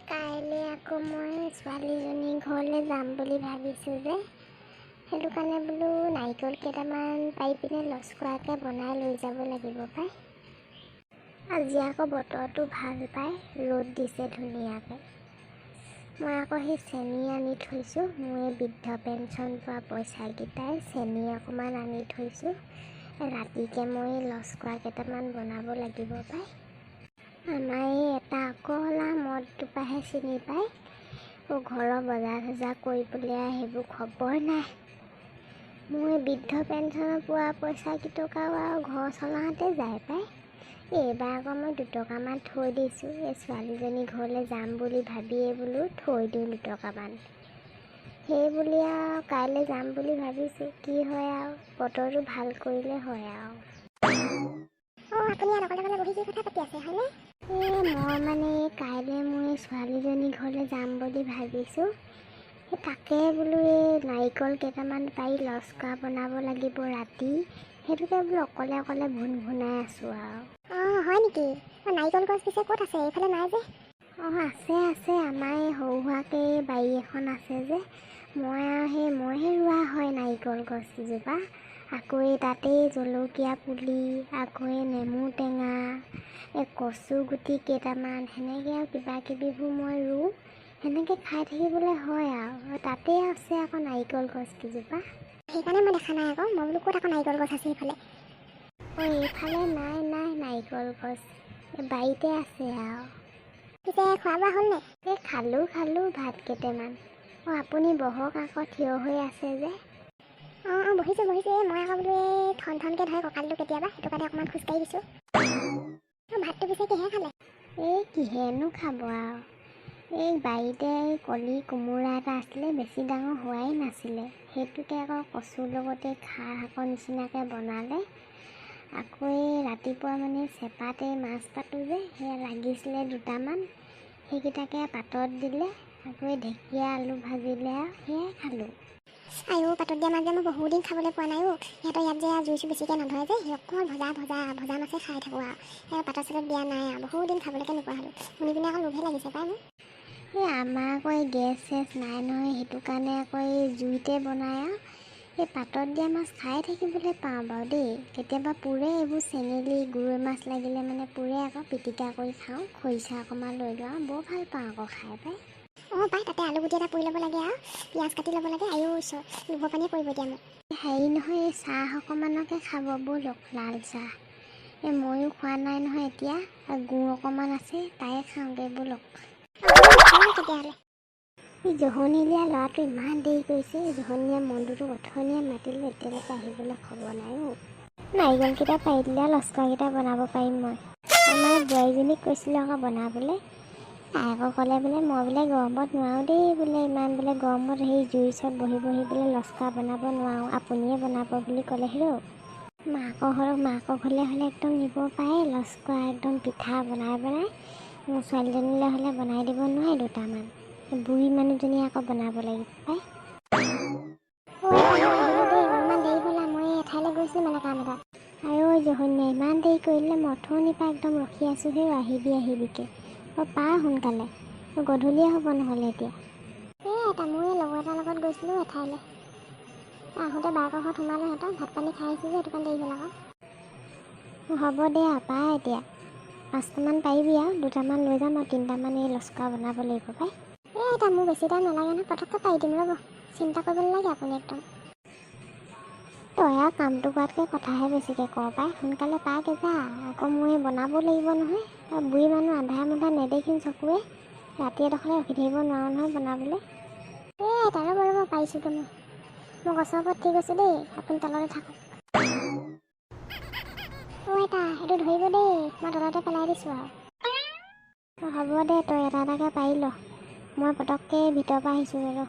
কাইলৈ আকৌ মই ছোৱালীজনী ঘৰলৈ যাম বুলি ভাবিছোঁ যে সেইটো কাৰণে বোলো নাৰিকল কেইটামান পাৰি পিনে লচকৰাকৈ বনাই লৈ যাব লাগিব পাই। আজি আকৌ বতৰটো ভাল পাই, ৰ'দ দিছে ধুনীয়াকৈ। মই আকৌ সেই চেনি আনি থৈছোঁ, মোৰ এই বৃদ্ধ পেঞ্চন পোৱা পইচাকেইটাই চেনি অকণমান আনি থৈছোঁ। ৰাতিকৈ মই লচকৰা কেইটামান বনাব লাগিব পাই। আমাৰ এই এটা অকলা মদটোপাহে চিনি পায়, ঘৰৰ বজাৰ চজাৰ কৰিবলৈ সেইবোৰ খবৰ নাই। মোৰ বৃদ্ধ পেঞ্চনৰ পোৱা পইচা কেইটকাও আৰু ঘৰ চলাওঁতে যায় পাই। এইবাৰ আকৌ মই 2 টকামান থৈ দিছোঁ, এই ছোৱালীজনী ঘৰলৈ যাম বুলি ভাবিয়ে বোলো থৈ দিওঁ 2 টকামান। সেই বুলি আৰু কাইলৈ যাম বুলি ভাবিছোঁ, কি হয় আৰু বতৰটো ভাল কৰিলে হয় আৰু। আপুনি ইয়াত অকলে বহি কি কথা পাতি আছে হয়নে? মই মানে কাইলৈ মোৰ ছোৱালীজনী ঘৰলৈ যাম বুলি ভাবিছোঁ, তাকে বোলো এই নাৰিকল কেইটামান পাৰি লচকৰা বনাব লাগিব ৰাতি, সেইটোকে বোলো অকলে ভুনভুনাই আছোঁ আৰু। হয় নেকি? নাৰিকল গছ পিছে ক'ত আছে? এইফালে নাই যে। আছে আমাৰ এই সৰু সুৰাকৈ বাৰী এখন আছে যে, মইহে ৰোৱা হয় নাৰিকল গছকেইজোপা। আকৌ এই তাতেই জলকীয়া পুলি, আকৌ এই নেমু টেঙা, এই কচু গুটি কেইটামান, সেনেকৈ আৰু কিবাকিবিবোৰ মই ৰুওঁ, সেনেকৈ খাই থাকিবলৈ হয় আৰু। তাতেই আছে আকৌ নাৰিকল গছকেইজোপা। সেইকাৰণে মই দেখা নাই আকৌ, মই বোলো ক'ত আকৌ নাৰিকল গছ আছে এইফালে। এইফালে নাই নাৰিকল গছ, বাৰীতে আছে আৰু। পিছে খোৱা বোৱা হ'লনে? খালোঁ ভাত কেইটামান। আপুনি বহক আকৌ, থিয় হৈ আছে যে। বহিছোঁ মই আকৌ বোলো এই ঠনকৈ ধৰে কঁকালটো কেতিয়াবা, সেইটো কাৰণে অকণমান খোজকাঢ়ি দিছোঁ। ভাতটো পিছে কিহে খালে? কিহেনো খাব আৰু, এই বাৰীতে কলি কোমোৰা এটা আছিলে, বেছি ডাঙৰ হোৱাই নাছিলে, সেইটোকে আকৌ কচুৰ লগতে খাৰ শাকৰ নিচিনাকৈ বনালে। আকৌ এই ৰাতিপুৱা মানে চেপাতে মাছ পাতোঁ যে, সেয়া লাগিছিলে 2টামান, সেইকেইটাকে পাতত দিলে, আকৌ এই ঢেকীয়া আলু ভাজিলে আৰু সেয়াই খালোঁ। পাতত দিয়া মাছ যে মই বহুত দিন খাবলৈ পোৱা নাই। সিহঁতৰ ইয়াত যে জুই চুই বেছিকৈ নধৰে যে, সেই অকল ভজা মাছে খাই থাকোঁ আৰু। পাতত চাতত দিয়া নাই আৰু, বহুত দিন খাবলৈকে নোপোৱা হ'লোঁ। শুনি পিনে আকৌ লোভে লাগিছে পাই মোৰ। আমাৰ আকৌ এই গেছ চেছ নাই নহয়, সেইটো কাৰণে আকৌ এই জুইতে বনাই আৰু। এই পাতত দিয়া মাছ খাই থাকিবলৈ পাওঁ বাৰু দেই, কেতিয়াবা পুৰে এইবোৰ চেঙেলী গৰৈ মাছ লাগিলে মানে পুৰে আকৌ, পিটিকা কৰি খাওঁ, খৰিচা অকণমান লৈ লওঁ, বৰ ভাল পাওঁ আকৌ খাই পাই। পাই তাতে আলু গুটি এটা পুৰি ল'ব লাগে আৰু পিঁয়াজ কাটি ল'ব লাগে, লোভৰ পানীয়ে পৰিব এতিয়া মোক। হেৰি নহয়, এই চাহ অকণমানকে খাব ব'লক, লাল চাহ। ময়ো খোৱা নাই নহয় এতিয়া, গুড় অকণমান আছে, তায়ে খাওঁগৈ ব'লক। তেতিয়াহ'লে জহনীয়া ল'ৰাটো ইমান দেৰি কৰিছে, জহনীয়া মনটোতো অথনিয়ে মাতিলে, এতিয়ালৈকে আহিবলৈ খবৰ নাই। নাৰিকলকেইটা পাৰি দিলে লচকৰাকেইটা বনাব পাৰিম মই। আমাৰ বোৱাৰীজনীক কৈছিলোঁ আকৌ বনাবলৈ, তাই আকৌ ক'লে বোলে মই বোলে গৰমত নোৱাৰোঁ দেই বোলে, ইমান বোলে গৰমত সেই জুইৰ ওচৰত বহি বোলে লচকৰা বনাব নোৱাৰোঁ, আপুনিয়ে বনাব বুলি ক'লে হেৰৌ। মাকৰ ঘৰলৈ হ'লে একদম নিব পাৰে লচকৰা, একদম পিঠা বনাই মোৰ ছোৱালীজনীলৈ হ'লে বনাই দিব নোৱাৰে 2টামান, বুঢ়ী মানুহজনীয়ে আকৌ বনাব লাগিব পাই। ইমান দেৰি হ'লা, মই এঠাইলৈ গৈছিলোঁ মানে কাম এটা। জহনীয়া ইমান দেৰি কৰিলে, মই অথনিৰ পৰা একদম ৰখি আছোঁ, আহিবিকে। পাৰ সোনকালে, গধূলিয়ে হ'ব নহ'লে এতিয়া। মোৰ এই লগৰ এটাৰ লগত গৈছিলোঁ এঠাইলৈ, আহোঁতে বায়েকৰ ঘৰত সোমালোঁ, সিহঁতৰ ভাত পানী খাই আহিছোঁ যে, সেইটো কাৰণে দেৰি হ'ল আকৌ। হ'ব দে আৰু পাৰ এতিয়া, 5টামান পাৰিবি আৰু, 2টামান লৈ যাম আৰু 3টামান এই লচকৰা বনাব লাগিব পাই। মোৰ বেছি টাইম নালাগে নহয়, পটককৈ পাৰি দিম ৰ'ব, চিন্তা কৰিব নালাগে আপুনি একদম। তই আৰু কামটো কৰাতকৈ কথাহে বেছিকৈ কৰ পাই, সোনকালে পাৰকৈ যা, আকৌ মই বনাব লাগিব নহয়। বুঢ়ী মানুহ আন্ধাৰ নেদেখিম চকুৱে, ৰাতি এডোখৰলৈ ৰখি থাকিব নোৱাৰোঁ নহয় বনাবলৈ। তাৰে বাৰু পাৰিছোঁতো মই গছৰ ওপৰত ঠিক আছোঁ দেই, আপুনি তলতে থাকক। সেইটো ধৰিব দেই, মই তলতে পেলাই দিছোঁ আৰু। হ'ব দে, তই এটা এটাকৈ পাৰি ল, মই পটককৈ ভিতৰৰ পৰা আহিছোঁ আৰু।